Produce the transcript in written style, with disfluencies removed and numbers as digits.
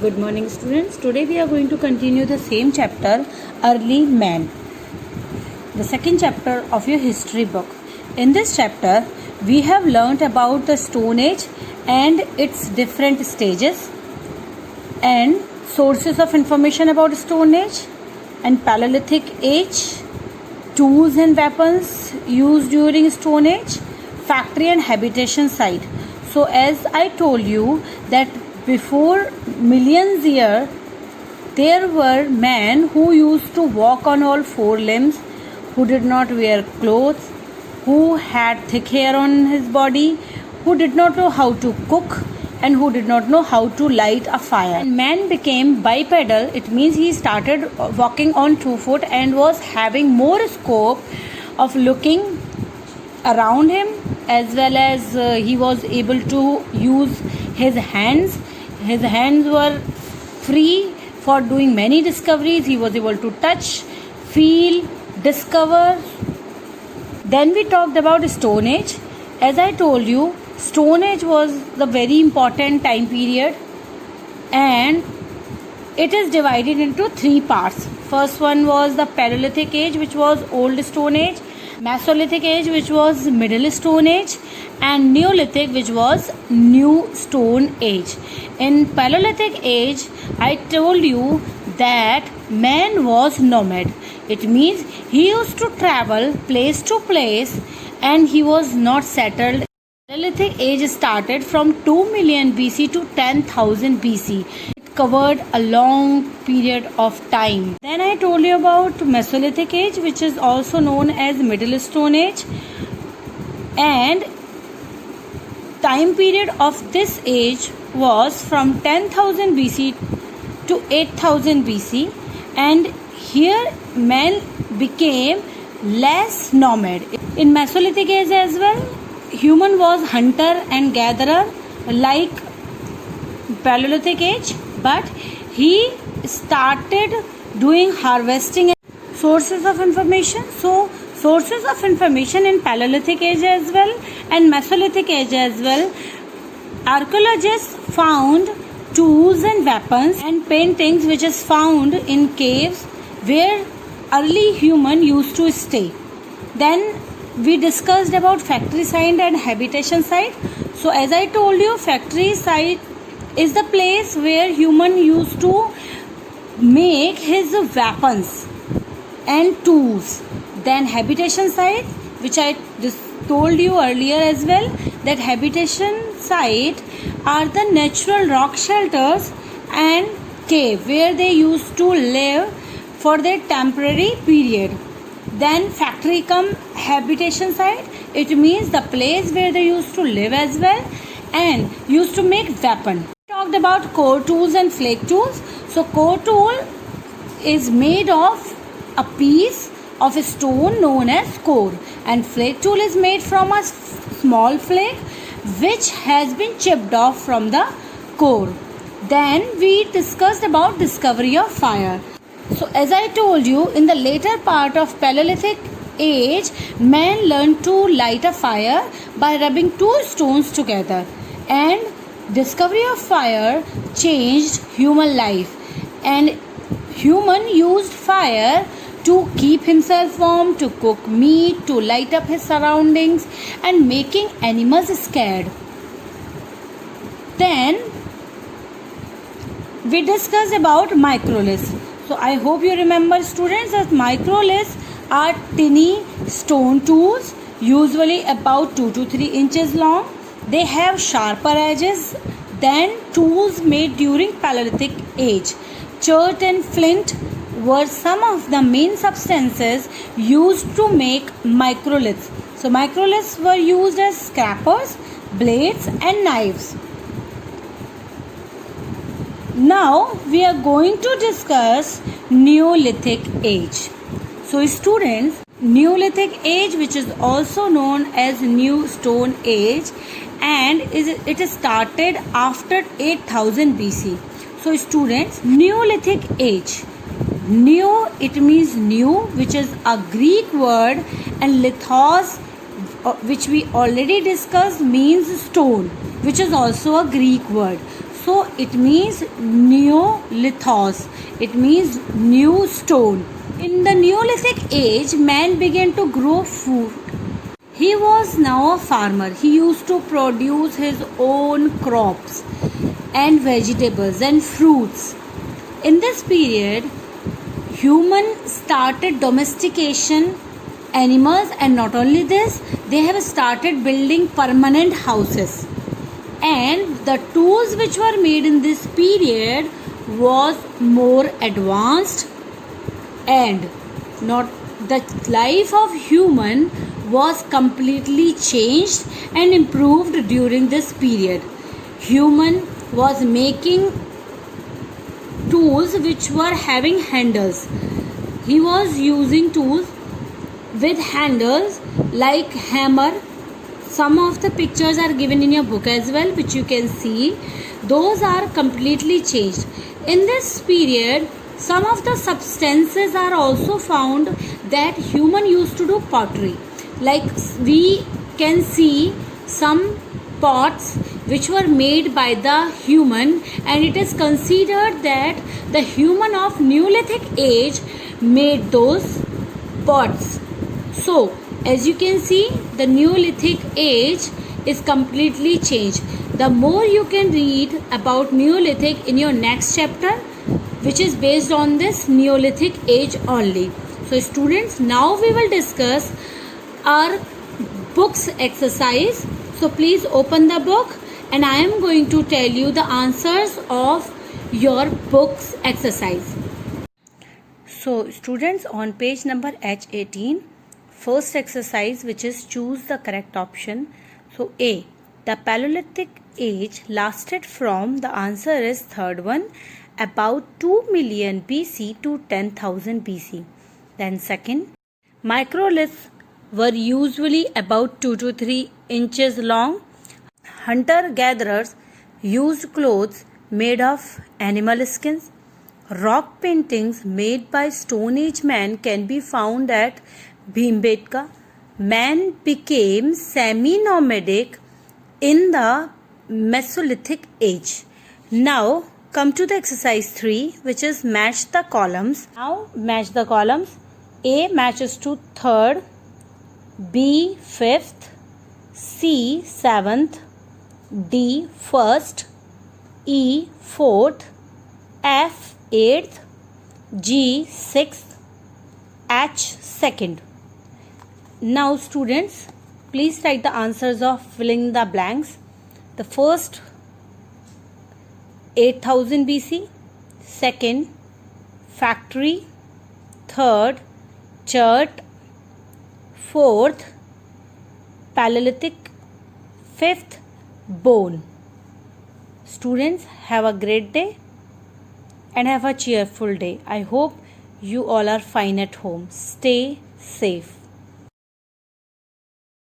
Good morning students. Today we are going to continue the same chapter, Early Man, the second chapter of your history book. In this chapter we have learnt about the Stone Age and its different stages and sources of information about Stone Age and Paleolithic Age, tools and weapons used during Stone Age, factory and habitation site. So as I told you that before millions years there were men who used to walk on all four limbs, who did not wear clothes, who had thick hair on his body, who did not know how to cook and who did not know how to light a fire. And man became bipedal. It means he started walking on 2 feet and was having more scope of looking around him, as well as he was able to use his hands. His hands were free for doing many discoveries. He was able to touch, feel, discover. Then we talked about Stone Age. As I told you, Stone Age was the very important time period and it is divided into 3 parts. First one was the Paleolithic Age, which was Old Stone Age, Mesolithic Age, which was Middle Stone Age, and Neolithic, which was New Stone Age. In Paleolithic Age, I told you that man was nomad. It means he used to travel place to place and he was not settled. Paleolithic Age started from 2 million BC to 10,000 BC. It covered a long period of time. Then I told you about Mesolithic Age, which is also known as Middle Stone Age, and time period of this age was from 10,000 BC to 8,000 BC, and here men became less nomad. In Mesolithic Age as well, human was hunter and gatherer like Paleolithic Age, but he started doing harvesting. Sources of information. So sources of information in Paleolithic Age as well and Mesolithic Age as well. Archaeologists found tools and weapons and paintings which is found in caves where early human used to stay. Then we discussed about factory site and habitation site. So as I told you, factory site is the place where human used to make his weapons and tools. Then habitation site, which I just told you earlier as well, that habitation site are the natural rock shelters and cave where they used to live for their temporary period. Then factory come habitation site, it means the place where they used to live as well and used to make weapon. Talked about core tools and flake tools. So core tool is made of a piece of a stone known as core, and flake tool is made from a small flake which has been chipped off from the core. Then we discussed about discovery of fire. So as I told you, in the later part of Paleolithic Age, man learned to light a fire by rubbing 2 stones together, and discovery of fire changed human life, and human used fire to keep himself warm, to cook meat, to light up his surroundings and making animals scared. Then we discussed about microliths. So I hope you remember, students, that microliths are tiny stone tools, usually about 2 to 3 inches long. They have sharper edges than tools made during Paleolithic Age. Chert and flint were some of the main substances used to make microliths. So microliths were used as scrapers, blades and knives. Now we are going to discuss Neolithic Age. So students, Neolithic Age, which is also known as New Stone Age, and it started after 8000 BC. So students, Neolithic Age. Neo, it means new, which is a Greek word, and lithos, which we already discussed, means stone, which is also a Greek word. So it means Neolithos. It means new stone. In the Neolithic age, man began to grow food. He was now a farmer. He used to produce his own crops and vegetables and fruits. In this period, humans started domestication animals, and not only this, they have started building permanent houses. And the tools which were made in this period was more advanced, and not the life of human was completely changed and improved during this period. Human was making tools which were having handles. He was using tools with handles like hammer. Some of the pictures are given in your book as well, which you can see. Those are completely changed. In this period, some of the substances are also found that human used to do pottery. Like we can see some pots which were made by the human, and it is considered that the human of Neolithic age made those pots. So as you can see, the Neolithic age is completely changed. The more you can read about Neolithic in your next chapter, which is based on this Neolithic age only. So students, now we will discuss our books exercise. So please open the book, and I am going to tell you the answers of your books exercise. So students, on page number H18, first exercise, which is choose the correct option. So A, the Paleolithic age lasted from, the answer is third one, about 2 million BC to 10,000 BC. Then second, microliths were usually about 2 to 3 inches long. Hunter-gatherers used clothes made of animal skins. Rock paintings made by Stone Age man can be found at Bhimbetka. Man became semi-nomadic in the Mesolithic age. Now come to the exercise 3, which is match the columns. Now match the columns. A matches to third, B fifth, C seventh, D first, E fourth, F eighth, G sixth, H second. Now students, please write the answers of filling the blanks. The first 8000 BC, second factory, third church, fourth Paleolithic, fifth bone. Students, have a great day and have a cheerful day. I hope you all are fine at home. Stay safe.